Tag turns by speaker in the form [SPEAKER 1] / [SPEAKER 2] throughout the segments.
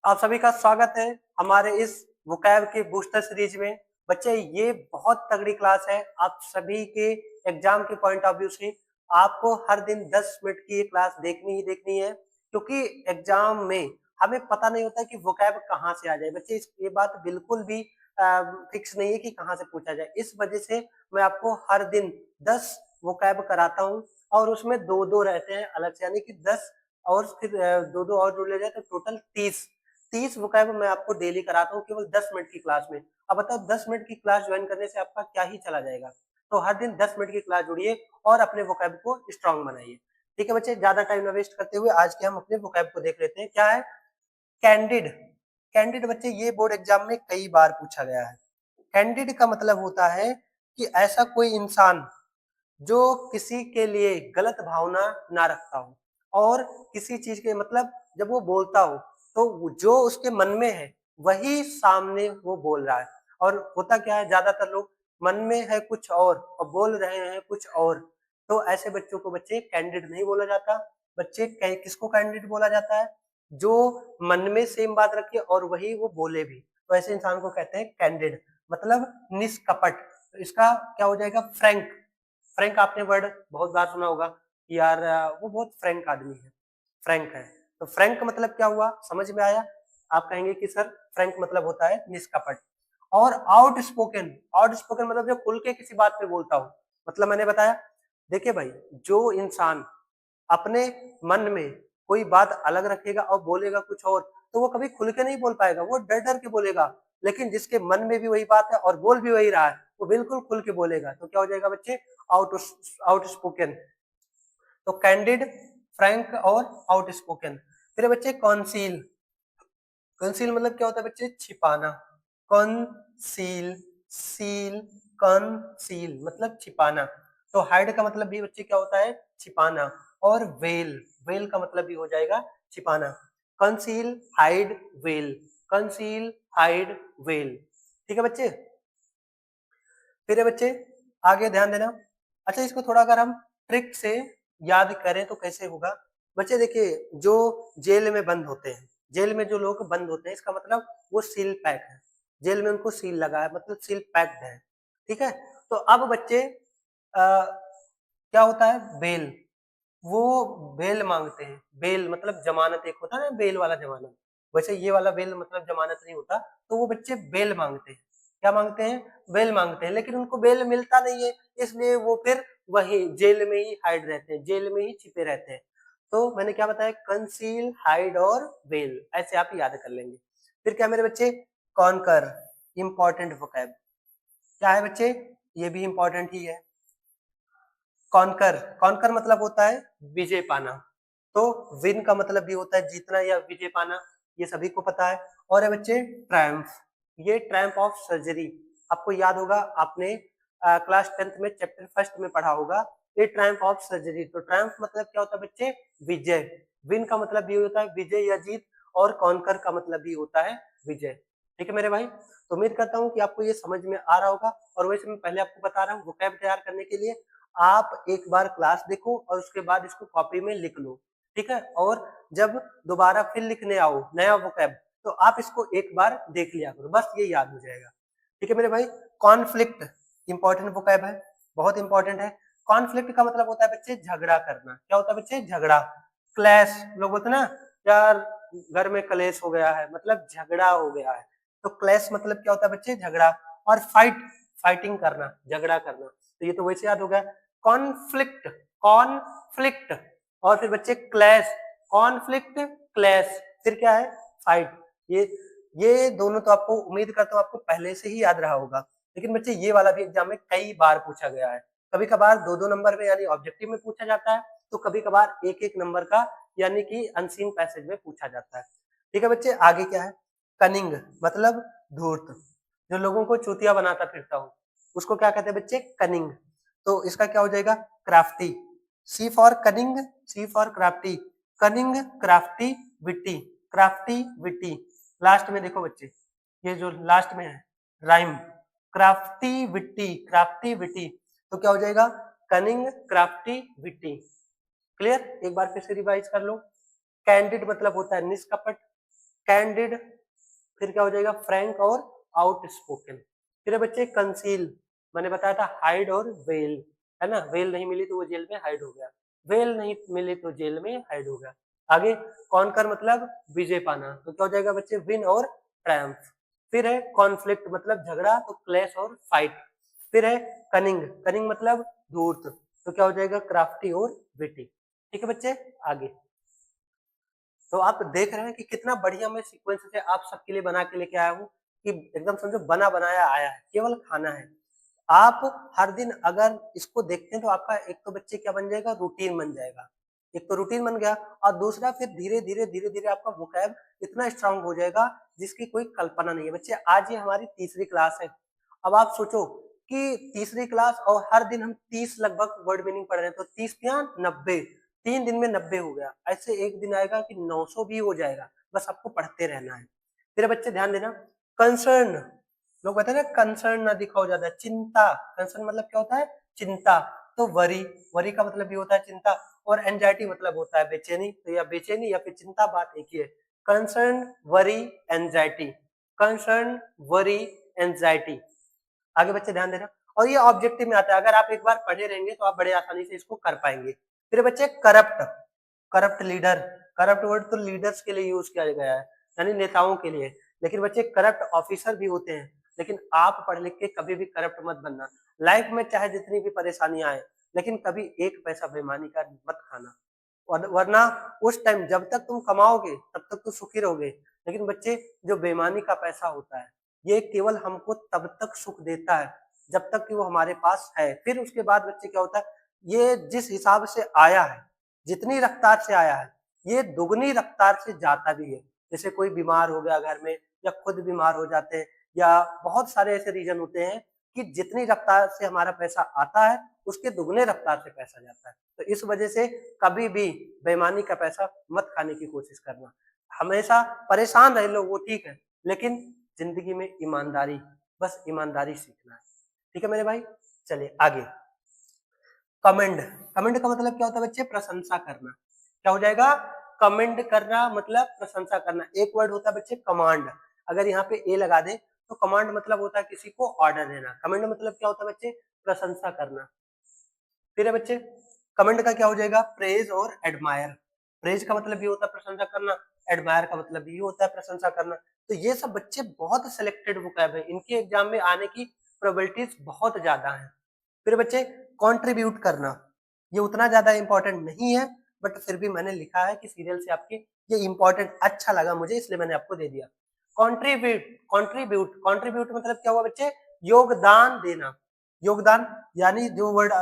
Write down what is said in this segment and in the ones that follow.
[SPEAKER 1] आप सभी का स्वागत है हमारे इस वोकैब के बूस्टर सीरीज में। बच्चे ये बहुत तगड़ी क्लास है आप सभी के एग्जाम के पॉइंट ऑफ व्यू से। आपको हर दिन 10 मिनट की ये क्लास देखनी ही देखनी है, क्योंकि एग्जाम में हमें पता नहीं होता कि वोकैब कहाँ से आ जाए। बच्चे ये बात बिल्कुल भी फिक्स नहीं है कि कहाँ से पूछा जाए। इस वजह से मैं आपको हर दिन 10 वोकैब कराता हूँ और उसमें दो दो रहते हैं अलग से, यानी कि 10 और फिर दो दो और जोड़ लिया जाए तो टोटल 30 वोकैब मैं आपको डेली कराता हूँ केवल 10 मिनट की क्लास में। अब बताओ 10 मिनट की क्लास ज्वाइन करने से आपका क्या ही चला जाएगा। तो हर दिन 10 मिनट की क्लास जुड़िए और अपने वोकैब को स्ट्रांग बनाइए। ठीक है बच्चे, ज्यादा टाइम ना वेस्ट करते हुए आज के हम अपने वोकैब को देख लेते हैं। क्या है कैंडिड? कैंडिड बच्चे ये बोर्ड एग्जाम में कई बार पूछा गया है। कैंडिड का मतलब होता है कि ऐसा कोई इंसान जो किसी के लिए गलत भावना ना रखता हो और किसी चीज के मतलब जब वो बोलता हो तो जो उसके मन में है वही सामने वो बोल रहा है। और होता क्या है, ज्यादातर लोग मन में है कुछ और बोल रहे हैं कुछ और। तो ऐसे बच्चों को बच्चे कैंडिड नहीं बोला जाता। बच्चे किसको कैंडिड बोला जाता है? जो मन में सेम बात रखे और वही वो बोले भी, तो ऐसे इंसान को कहते हैं कैंडिड, मतलब निष्कपट। तो इसका क्या हो जाएगा? फ्रैंक। फ्रैंक आपने वर्ड बहुत बार सुना होगा कि यार वो बहुत फ्रैंक आदमी है, फ्रैंक है। तो फ्रैंक का मतलब क्या हुआ, समझ में आया? आप कहेंगे कि सर फ्रैंक मतलब होता है निष्कपट। और आउटस्पोकन, आउटस्पोकन मतलब जो खुल के किसी बात पे बोलता हो। मतलब मैंने बताया, देखिए भाई, जो इंसान अपने मन में कोई बात अलग रखेगा और बोलेगा कुछ और, तो वो कभी खुल के नहीं बोल पाएगा, वो डर डर के बोलेगा। लेकिन जिसके मन में भी वही बात है और बोल भी वही रहा है, वो बिल्कुल खुल के बोलेगा। तो क्या हो जाएगा बच्चे? Out outspoken. तो कैंडिड, फ्रैंक और आउटस्पोकन। फिर बच्चे कॉन्सील। कंसील मतलब क्या होता है बच्चे? छिपाना। कंसील, सील, कंसील मतलब छिपाना। तो हाइड का मतलब भी बच्चे क्या होता है? छिपाना। और वेल, वेल का मतलब भी हो जाएगा छिपाना। Conceal, hide, well. Conceal, hide, well. ठीक है बच्चे? फिर है बच्चे आगे ध्यान देना। अच्छा, इसको थोड़ा अगर हम ट्रिक से याद करें तो कैसे होगा? बच्चे देखिए, जो जेल में बंद होते हैं, जेल में जो लोग बंद होते हैं, इसका मतलब वो सील पैक है। जेल में उनको सील लगा है, मतलब सील पैक्ड है। ठीक है? तो अब बच्चे क्या होता है? बेल। वो बेल मांगते हैं। बेल मतलब जमानत, एक होता है ना बेल वाला जमानत, वैसे ये वाला बेल मतलब जमानत नहीं होता। तो वो बच्चे बेल मांगते हैं। क्या मांगते हैं? बेल मांगते हैं। लेकिन उनको बेल मिलता नहीं है, इसलिए वो फिर वही जेल में ही हाइड रहते हैं, जेल में ही छिपे रहते हैं। तो मैंने क्या बताया? कंसील, हाइड और बेल, ऐसे आप याद कर लेंगे। फिर क्या मेरे बच्चे? Conquer, important vocab. क्या है बच्चे? ये भी इंपॉर्टेंट ही है। कॉन्कर, कॉन्कर मतलब होता है विजय पाना। तो विन का मतलब भी होता है जीतना या विजय पाना, ये सभी को पता है। और है बच्चे ट्रायम्फ, ये ट्रायम्फ ऑफ सर्जरी। आपको याद होगा, आपने क्लास 10th में चैप्टर फर्स्ट में पढ़ा होगा ये ट्रायम्फ ऑफ सर्जरी। तो ट्रायम्फ मतलब क्या होता है बच्चे? विजय। विन का मतलब भी होता है विजय या जीत, और कॉन्कर का मतलब भी होता है विजय। ठीक है मेरे भाई? तो उम्मीद करता हूँ कि आपको ये समझ में आ रहा होगा। और वैसे मैं पहले आपको बता रहा हूँ, वोकैब तैयार करने के लिए आप एक बार क्लास देखो और उसके बाद इसको कॉपी में लिख लो। ठीक है? और जब दोबारा फिर लिखने आओ नया वोकैब, तो आप इसको एक बार देख लिया करो, बस ये याद हो जाएगा। ठीक है मेरे भाई? कॉन्फ्लिक्ट इंपॉर्टेंट वोकैब है, बहुत इंपॉर्टेंट है। कॉन्फ्लिक्ट का मतलब होता है बच्चे झगड़ा करना। क्या होता है बच्चे? झगड़ा। क्लैश, लोग बोलते ना यार घर में क्लेश हो गया है, मतलब झगड़ा हो गया है। तो क्लैश मतलब क्या होता है बच्चे? झगड़ा। और फाइट, फाइटिंग करना, झगड़ा करना। तो ये तो वैसे याद हो गया। Conflict, conflict. और फिर बच्चे क्लैश, कॉन्फ्लिक्ट, क्लैश। फिर क्या है? फाइट। ये दोनों तो आपको, उम्मीद करता हूँ आपको पहले से ही याद रहा होगा। लेकिन बच्चे ये वाला भी एग्जाम में कई बार पूछा गया है। कभी कभार दो दो नंबर में यानी ऑब्जेक्टिव में पूछा जाता है, तो कभी कभार एक एक नंबर का यानी कि अनसीन पैसेज में पूछा जाता है। ठीक है बच्चे, आगे क्या है? कनिंग मतलब धूर्त, जो लोगों को चूतिया बनाता फिरता हो, उसको क्या कहते हैं बच्चे? कनिंग। तो इसका क्या हो जाएगा? Crafty. C for cunning, C for crafty. Cunning, crafty, witty. Crafty, witty. Last में देखो बच्चे, ये जो लास्ट में है rhyme, crafty witty, crafty witty. तो क्या हो जाएगा? Cunning, crafty, witty. क्लियर? एक बार फिर से रिवाइज कर लो। कैंडिड मतलब होता है निष्कपट। कैंडिड, फिर क्या हो जाएगा फ्रैंक और आउटस्पोकन। फिर है बच्चे कंसील, मैंने बताया था हाइड और वेल, है ना, वेल नहीं मिली तो वो जेल में हाइड हो गया, वेल नहीं मिली तो जेल में हाइड हो गया। आगे कॉन्कर मतलब विजय पाना, तो क्या हो जाएगा बच्चे विन और ट्रायम्फ। फिर है कॉन्फ्लिक्ट मतलब झगड़ा, तो क्लैश और फाइट। फिर है कनिंग, कनिंग मतलब धूर्त, तो क्या हो जाएगा क्राफ्टी और विटी। ठीक है बच्चे, आगे तो आप देख रहे हैं कि कितना बढ़िया मैं सीक्वेंस से आप सबके लिए बना के लेके आया हूँ कि एकदम समझो बना बनाया आया है, केवल खाना है। आप हर दिन अगर इसको देखते हैं तो आपका एक तो बच्चे क्या बन जाएगा, रूटीन बन जाएगा, एक तो रूटीन बन गया और दूसरा फिर धीरे धीरे आपका वोकैब इतना स्ट्रांग हो जाएगा जिसकी कोई कल्पना नहीं है। बच्चे आज ये हमारी तीसरी क्लास है। अब आप सोचो कि तीसरी क्लास और हर दिन हम 30 लगभग वर्ड मीनिंग पढ़ रहे हैं, तो 30 या 90, 3 दिन में 90 हो गया। ऐसे एक दिन आएगा कि 900 भी हो जाएगा, बस आपको पढ़ते रहना है। फिर बच्चे ध्यान देना, कंसर्न, लोग कहते हैं ना कंसर्न ना दिखाओ ज्यादा, चिंता, कंसर्न मतलब क्या होता है, चिंता, तो वरी, वरी का मतलब भी होता है चिंता, और एंजाइटी मतलब होता है बेचैनी, तो या बेचैनी या फिर चिंता बात एक ही है। Concern, worry, anxiety, concern, worry, anxiety. आगे बच्चे ध्यान देना, और ये ऑब्जेक्टिव में आता है, अगर आप एक बार पढ़े रहेंगे तो आप बड़े आसानी से इसको कर पाएंगे। फिर बच्चे corrupt, corrupt leader, corrupt word तो लीडर्स के लिए यूज किया गया है, यानी नेताओं के लिए, लेकिन बच्चे करप्ट ऑफिसर भी होते हैं। लेकिन आप पढ़ लिख के कभी भी करप्ट मत बनना, लाइफ में चाहे जितनी भी परेशानियां आए, लेकिन कभी एक पैसा बेईमानी का मत खाना, वरना उस टाइम जब तक तुम कमाओगे तब तक तो सुखी रहोगे, लेकिन बच्चे जो बेईमानी का पैसा होता है ये केवल हमको तब तक सुख देता है जब तक कि वो हमारे पास है। फिर उसके बाद बच्चे क्या होता है, ये जिस हिसाब से आया है, जितनी रफ्तार से आया है, ये दुगनी रफ्तार से जाता भी है। जैसे कोई बीमार हो गया घर में, या खुद बीमार हो जाते हैं, या बहुत सारे ऐसे रीजन होते हैं कि जितनी रफ्तार से हमारा पैसा आता है उसके दुगने रफ्तार से पैसा जाता है। तो इस वजह से कभी भी बेईमानी का पैसा मत खाने की कोशिश करना। हमेशा परेशान रहे लोग वो ठीक है, लेकिन जिंदगी में ईमानदारी, बस ईमानदारी सीखना है। ठीक है मेरे भाई, चलिए आगे। कमेंड, कमेंड का मतलब क्या होता है बच्चे, प्रशंसा करना। क्या हो जाएगा, कमेंड करना मतलब प्रशंसा करना। एक वर्ड होता है बच्चे कमांड, अगर यहाँ पे ए लगा दे तो कमांड मतलब होता है किसी को ऑर्डर देना, कमेंड मतलब क्या होता है बच्चे, प्रशंसा करना। फिर है बच्चे कमेंट का क्या हो जाएगा, प्रेज और एडमायर। प्रेज का मतलब ये होता है प्रशंसा करना, एडमायर का मतलब ये होता है प्रशंसा करना। तो ये सब बच्चे बहुत सिलेक्टेड वोकैब है, इनके एग्जाम में आने की प्रोबेबिलिटीज बहुत ज्यादा है। फिर बच्चे कंट्रीब्यूट करना, ये उतना ज्यादा इंपॉर्टेंट नहीं है, बट फिर भी मैंने लिखा है कि सीरियल से आपके ये इंपॉर्टेंट अच्छा लगा मुझे, इसलिए मैंने आपको दे दिया। कंट्रीब्यूट, कंट्रीब्यूट, कंट्रीब्यूट मतलब क्या हुआ बच्चे, योगदान देना। योगदान यानी जो वर्ड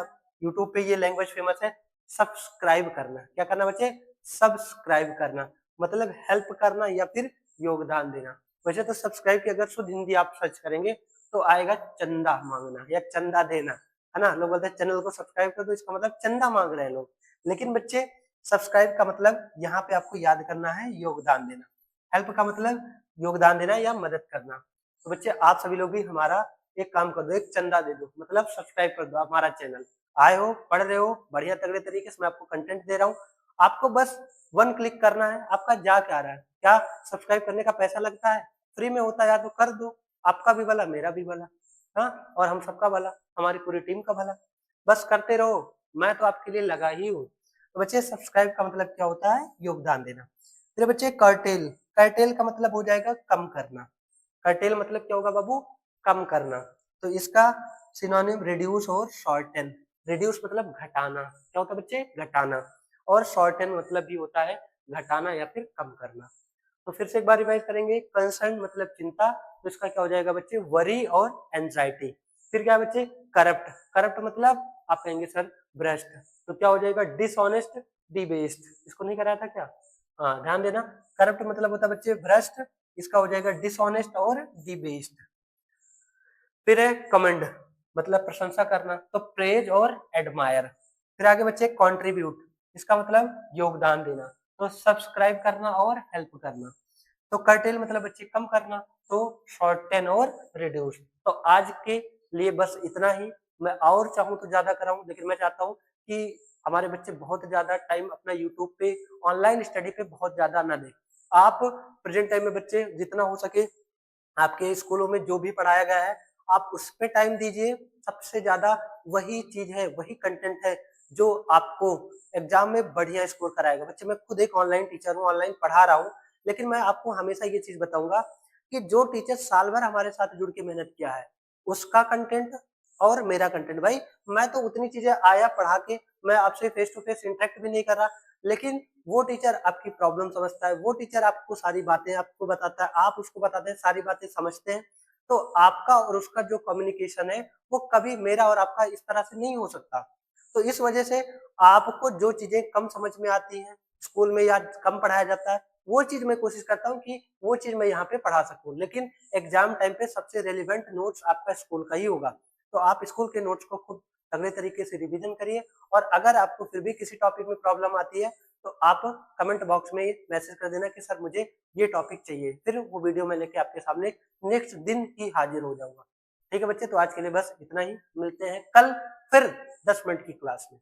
[SPEAKER 1] यूट्यूब पे ये लैंग्वेज फेमस है, सब्सक्राइब करना। क्या करना बच्चे, सब्सक्राइब करना, मतलब हेल्प करना या फिर योगदान देना। वैसे तो सब्सक्राइब की अगर शुद्ध हिंदी आप सर्च करेंगे तो आएगा चंदा मांगना या चंदा देना, है ना। लोग बोलते हैं चैनल को सब्सक्राइब कर दो, इसका मतलब चंदा मांग रहे हैं लोग, लेकिन बच्चे सब्सक्राइब का मतलब यहाँ पे आपको याद करना है योगदान देना। हेल्प का मतलब योगदान देना या मदद करना। तो बच्चे आप सभी लोग भी हमारा एक काम कर दो, एक चंदा दे दो, मतलब सब्सक्राइब कर दो हमारा चैनल। आए हो, पढ़ रहे हो, बढ़िया तगड़े तरीके से मैं आपको कंटेंट दे रहा हूँ, आपको बस 1 क्लिक करना है। आपका जा क्या रहा है, क्या सब्सक्राइब करने का पैसा लगता है, फ्री में होता है यार, तो कर दो, आपका भी भला मेरा भी भला, हाँ, और हम सबका भला, हमारी पूरी टीम का भला। बस करते रहो, मैं तो आपके लिए लगा ही हूँ। तो बच्चे सब्सक्राइब का मतलब क्या होता है, योगदान देना। फिर बच्चे कर्टेल, कर्टेल का मतलब हो जाएगा कम करना। कर्टेल मतलब क्या होगा बाबू, कम करना। तो इसका सिनोनिम रिड्यूस और शॉर्टन। रिड्यूस मतलब घटाना, क्या होता है बच्चे, घटाना, और शॉर्टन मतलब भी होता है घटाना या फिर कम करना। तो फिर से एक बार रिवाइज करेंगे, कंसर्न मतलब चिंता, तो इसका क्या हो जाएगा बच्चे, वरी और एंजाइटी। फिर क्या है बच्चे, करप्ट, करप्ट मतलब आप कहेंगे सर भ्रष्ट, तो क्या हो जाएगा, डिसऑनेस्ट, डिबेस्ड। इसको नहीं कराया था क्या, हाँ ध्यान देना, करप्ट मतलब होता है बच्चे भ्रष्ट, इसका हो जाएगा डिसऑनेस्ट और डिबेस्ड। फिर है कमेंड, मतलब प्रशंसा करना, तो प्रेज और एडमायर। फिर आगे बच्चे कंट्रीब्यूट, इसका मतलब योगदान देना, तो सब्सक्राइब करना और हेल्प करना। तो कर्टेल मतलब बच्चे कम करना, तो शॉर्टन और रिड्यूस। तो आज के लिए बस इतना ही, मैं और चाहूँ तो ज्यादा कराऊं, लेकिन मैं चाहता हूँ कि हमारे बच्चे बहुत ज्यादा टाइम अपना यूट्यूब पे ऑनलाइन स्टडी पे बहुत ज्यादा ना दें। आप प्रेजेंट टाइम में बच्चे जितना हो सके आपके स्कूलों में जो भी पढ़ाया गया है, आप उस पे टाइम दीजिए। सबसे ज़्यादा वही चीज़ है, वही कंटेंट है जो आपको एग्ज़ाम में बढ़िया स्कोर कराएगा। बच्चे मैं खुद एक ऑनलाइन टीचर हूँ, ऑनलाइन पढ़ा रहा हूँ, लेकिन मैं आपको हमेशा ये चीज़ बताऊँगा कि जो टीचर साल भर हमारे साथ जुड़ के मेहनत किया है, उसका कंटेंट और मेरा कंटेंट भाई मैं तो उतनी चीज़ें आया पढ़ा के मैं आपसे फेस टू फेस इंटरेक्ट भी नहीं कर रहा, लेकिन वो टीचर आपकी प्रॉब्लम समझता है, वो टीचर आपको सारी बातें आपको बताता है, आप उसको बताते हैं, सारी बातें समझते हैं। तो आपका और उसका जो कम्युनिकेशन है, वो कभी मेरा और आपका इस तरह से नहीं हो सकता। तो इस वजह से आपको जो चीज़ें कम समझ में आती हैं, स्कूल में या कम पढ़ाया जाता है, वो चीज़ मैं कोशिश करता हूँ कि वो चीज़ मैं यहाँ पे पढ़ा सकूँ। लेकिन एग्ज़ाम टाइम पे सबसे रिलेवेंट नोट्स आपका स्कूल का ही होगा। तो आप स्कूल के नोट्स को खूब तगड़े तरीके से रिवीजन करिए और अगर आपको फिर भी किसी टॉपिक में प्रॉब्लम आती है, तो आप कमेंट बॉक्स में मैसेज कर देना कि सर मुझे ये टॉपिक चाहिए। फिर वो वीडियो मैं लेके आपके सामने नेक्स्ट दिन ही हाज़िर हो जाऊँगा। ठीक है बच्चे, तो आज के लिए बस इतना ही। मिलते हैं कल फिर 10 मिनट की क्लास में।